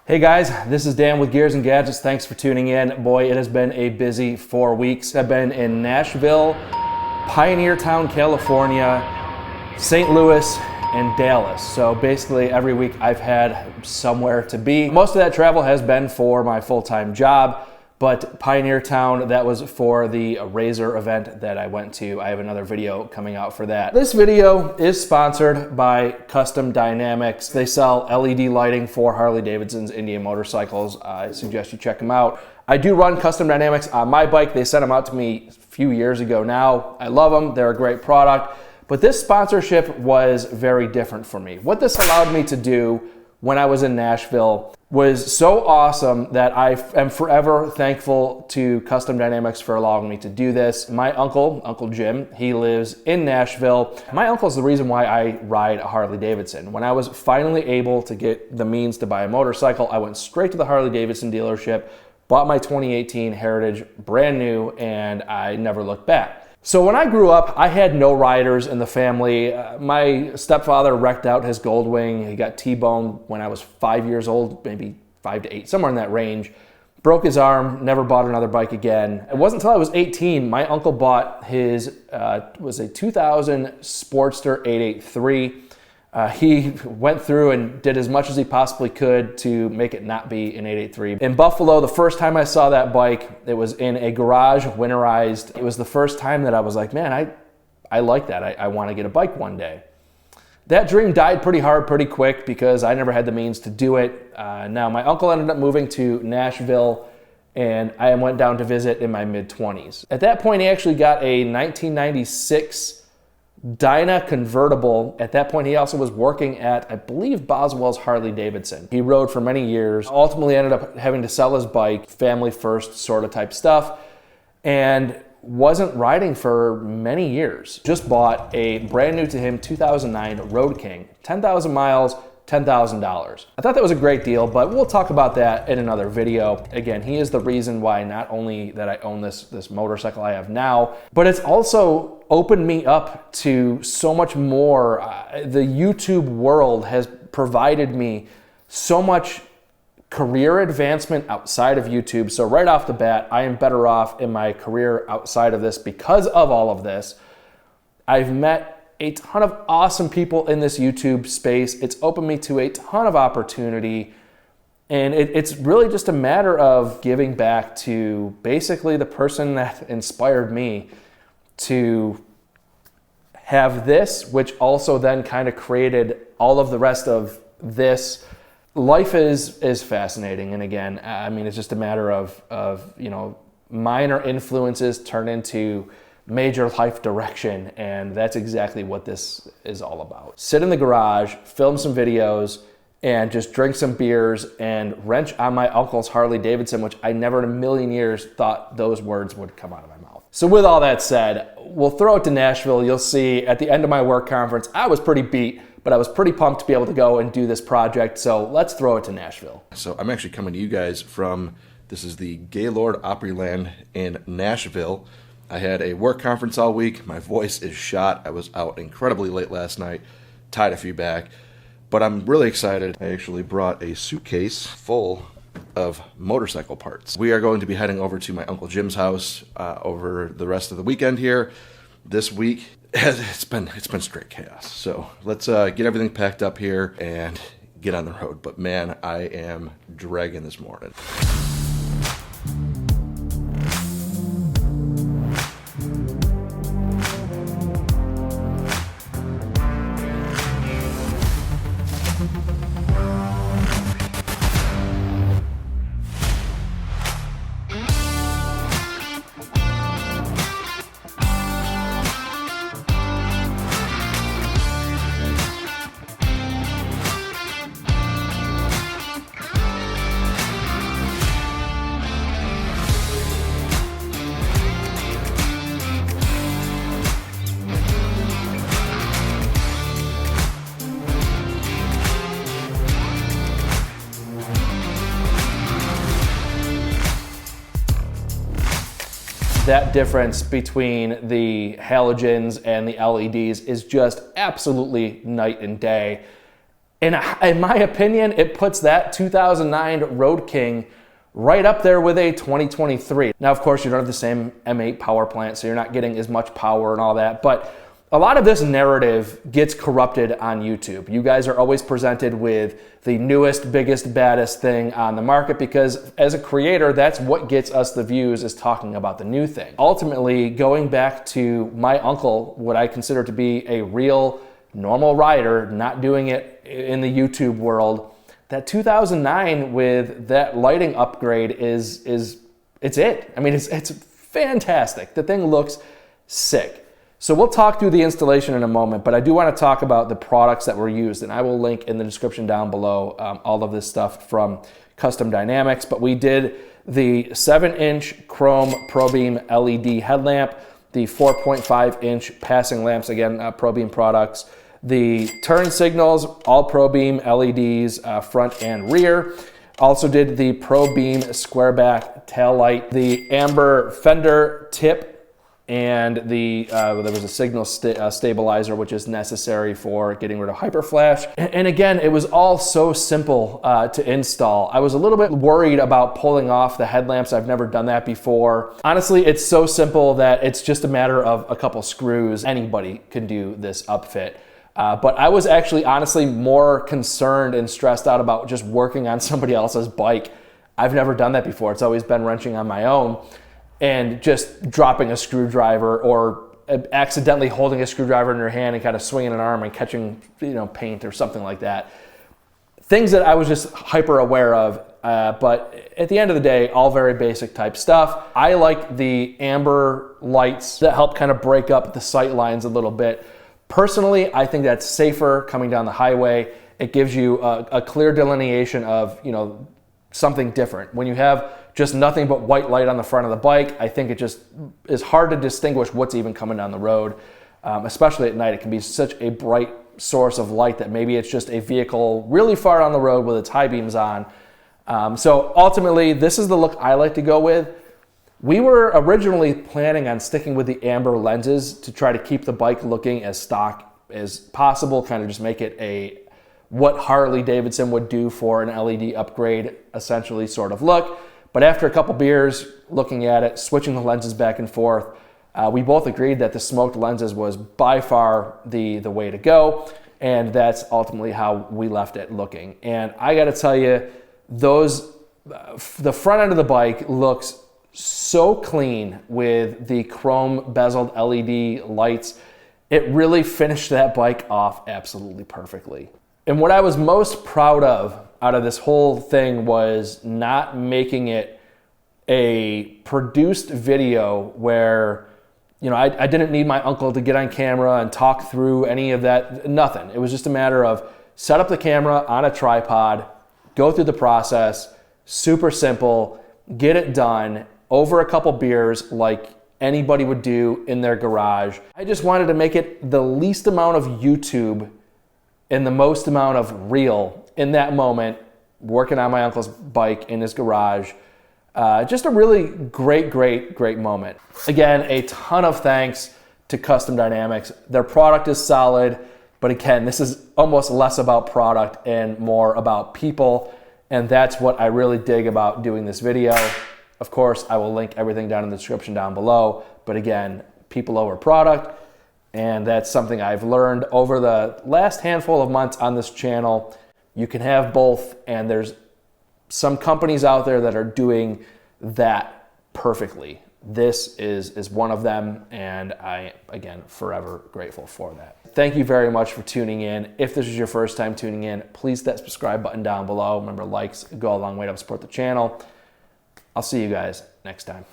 Hey guys, this is Dan with Gears and Gadgets. Thanks for tuning in. Boy, it has been a busy 4 weeks. I've been in Nashville, Pioneer Town, California, St. Louis, and Dallas. So basically every week I've had somewhere to be. Most of that travel has been for my full-time job, but Pioneer Town, that was for the Razor event that I went to. I have another video coming out for that. This video is sponsored by Custom Dynamics. They sell LED lighting for Harley-Davidson's Indian motorcycles. I suggest you check them out. I do run Custom Dynamics on my bike. They sent them out to me a few years ago now. I love them. They're a great product. But this sponsorship was very different for me. What this allowed me to do when I was in Nashville was so awesome that I am forever thankful to Custom Dynamics for allowing me to do this. My Uncle Jim, he lives in Nashville. My uncle's the reason why I ride a Harley-Davidson. When I was finally able to get the means to buy a motorcycle, I went straight to the Harley-Davidson dealership, bought my 2018 Heritage brand new, and I never looked back. So when I grew up, I had no riders in the family. My stepfather wrecked out his Goldwing. He got T-boned when I was 5 years old, maybe 5 to 8, somewhere in that range. Broke his arm, never bought another bike again. It wasn't until I was 18, my uncle bought his, was a 2000 Sportster 883. He went through and did as much as he possibly could to make it not be an 883. In Buffalo, the first time I saw that bike, it was in a garage, winterized. It was the first time that I was like, man, I like that. I want to get a bike one day. That dream died pretty hard, pretty quick, because I never had the means to do it. Now, my uncle ended up moving to Nashville, and I went down to visit in my mid-20s. At that point, he actually got a 1996 Dyna convertible. At that point, he also was working at, I believe, Boswell's Harley-Davidson. He rode for many years, ultimately ended up having to sell his bike, family first sort of type stuff, and wasn't riding for many years. Just bought a brand new to him 2009 Road King, 10,000 miles, $10,000. I thought that was a great deal, but we'll talk about that in another video. Again, he is the reason why not only that I own this motorcycle I have now, but it's also opened me up to so much more. The YouTube world has provided me so much career advancement outside of YouTube. So right off the bat, I am better off in my career outside of this because of all of this. I've met a ton of awesome people in this YouTube space. It's opened me to a ton of opportunity. And it's really just a matter of giving back to basically the person that inspired me to have this, which also then kind of created all of the rest of this. Life is fascinating. And again, I mean, it's just a matter of you know, minor influences turn into major life direction, and that's exactly what this is all about. Sit in the garage, film some videos, and just drink some beers and wrench on my uncle's Harley-Davidson, which I never in a million years thought those words would come out of my mouth. So with all that said, we'll throw it to Nashville. You'll see at the end of my work conference, I was pretty beat, but I was pretty pumped to be able to go and do this project. So let's throw it to Nashville. So I'm actually coming to you guys from, this is the Gaylord Opryland in Nashville. I had a work conference all week. My voice is shot. I was out incredibly late last night, tied a few back, but I'm really excited. I actually brought a suitcase full of motorcycle parts. We are going to be heading over to my Uncle Jim's house over the rest of the weekend here. This week, it's been straight chaos. So let's get everything packed up here and get on the road. But man, I am dragging this morning. That difference between the halogens and the LEDs is just absolutely night and day. in my opinion, it puts that 2009 Road King right up there with a 2023. Now, of course, you don't have the same M8 power plant, so you're not getting as much power and all that, but a lot of this narrative gets corrupted on YouTube. You guys are always presented with the newest, biggest, baddest thing on the market because as a creator, that's what gets us the views, is talking about the new thing. Ultimately, going back to my uncle, what I consider to be a real normal rider, not doing it in the YouTube world, that 2009 with that lighting upgrade it's it. I mean, it's fantastic. The thing looks sick. So we'll talk through the installation in a moment, but I do want to talk about the products that were used, and I will link in the description down below all of this stuff from Custom Dynamics. But we did the 7-inch chrome ProBeam LED headlamp, the 4.5-inch passing lamps, again, ProBeam products, the turn signals, all ProBeam LEDs, front and rear. Also did the ProBeam squareback tail light, the amber fender tip, and there was a signal stabilizer, which is necessary for getting rid of hyperflash. And again, it was all so simple to install. I was a little bit worried about pulling off the headlamps. I've never done that before. Honestly, it's so simple that it's just a matter of a couple screws. Anybody can do this upfit. But I was actually honestly more concerned and stressed out about just working on somebody else's bike. I've never done that before. It's always been wrenching on my own. And just dropping a screwdriver or accidentally holding a screwdriver in your hand and kind of swinging an arm and catching, paint or something like that. Things that I was just hyper aware of, but at the end of the day, all very basic type stuff. I like the amber lights that help kind of break up the sight lines a little bit. Personally, I think that's safer coming down the highway. It gives you a clear delineation of, something different. When you have just nothing but white light on the front of the bike, I think it just is hard to distinguish what's even coming down the road. Especially at night, it can be such a bright source of light that maybe it's just a vehicle really far on the road with its high beams on. So ultimately, this is the look I like to go with. We were originally planning on sticking with the amber lenses to try to keep the bike looking as stock as possible, kind of just make it what Harley Davidson would do for an LED upgrade, essentially sort of look. But after a couple beers, looking at it, switching the lenses back and forth, we both agreed that the smoked lenses was by far the way to go, and that's ultimately how we left it looking. And I got to tell you, the front end of the bike looks so clean with the chrome bezeled LED lights. It really finished that bike off absolutely perfectly. And what I was most proud of out of this whole thing was not making it a produced video where, I didn't need my uncle to get on camera and talk through any of that, nothing. It was just a matter of set up the camera on a tripod, go through the process, super simple, get it done over a couple beers like anybody would do in their garage. I just wanted to make it the least amount of YouTube and the most amount of real in that moment, working on my uncle's bike in his garage. Just a really great moment. Again, a ton of thanks to Custom Dynamics. Their product is solid, but again, this is almost less about product and more about people, and that's what I really dig about doing this video. Of course, I will link everything down in the description down below, but again, people over product. And that's something I've learned over the last handful of months on this channel. You can have both, and there's some companies out there that are doing that perfectly. This is one of them, and I, again, forever grateful for that. Thank you very much for tuning in. If this is your first time tuning in, please hit that subscribe button down below. Remember, likes go a long way to help support the channel. I'll see you guys next time.